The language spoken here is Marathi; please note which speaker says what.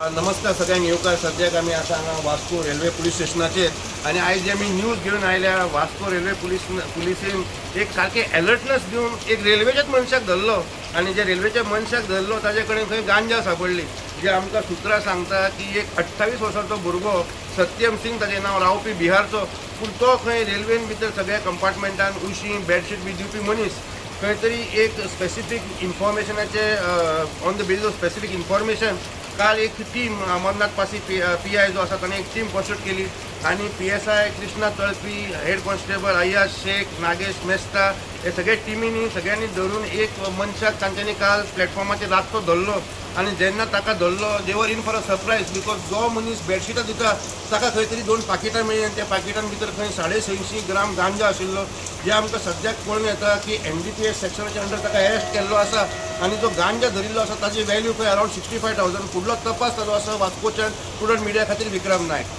Speaker 1: नमस्कार सगळ्यांक येवकार. सद्याक आमी आसा हांगा वास्को रेल्वे पुलीस स्टेशनाचेर आनी आयज जे आमी न्यूज घेवन आयल्या वास्को रेल्वे पुलिसेन एक सारके अलर्टनेस दिवन एक रेल्वेच्याच मनशाक धरलो आनी जे रेल्वेच्या मनशाक धरलो ताजे कडेन खंय गांजा सापडली. जे आमकां सुत्रां सांगता की एक 28 वर्साचो भुरगो सत्यम सिंग ताचें नांव रावपी बिहारचो, पूण तो खंय रेल्वेन भितर सगळ्या कंपार्टमेंटान उशी बेडशीट बी दिवपी मनीस खंय तरी एक स्पेसिफीक इन्फॉर्मेशनाचे on the basis of specific information काल एक टीम अमरनाथ पासी PI जो आसा ताणें एक टीम कॉन्स्टिट्यूट केली आनी PSI Krishna Talpi, head constable Ayyaz Shaikh, Nagesh Mesta हे सगळे टिमींनी सगळ्यांनी धरून एक मनशाक तांच्यांनी काल प्लॅटफॉर्माचेर रातचो धरलो आनी जेन्ना ताका धरलो दे वर in for a surprise because जो मनीस बेडशिटां दिता ताका खंय तरी 2 पाकिटां मेळ्ळी आनी त्या पाकिटां भितर खंय 86.5 ग्राम गांजा आशिल्लो. जे आमकां सद्याक कळून येता की NDPS सेक्शनाच्या अंडर ताका अरेस्ट केल्लो आसा आनी जो गांजा धरिल्लो आसा ताची वॅल्यू खंय अरावंड 65,000. फुडलो तपास चालू आसा वास्कोच्यान. स्टुडंट मिडिया खातीर विक्रम नायक.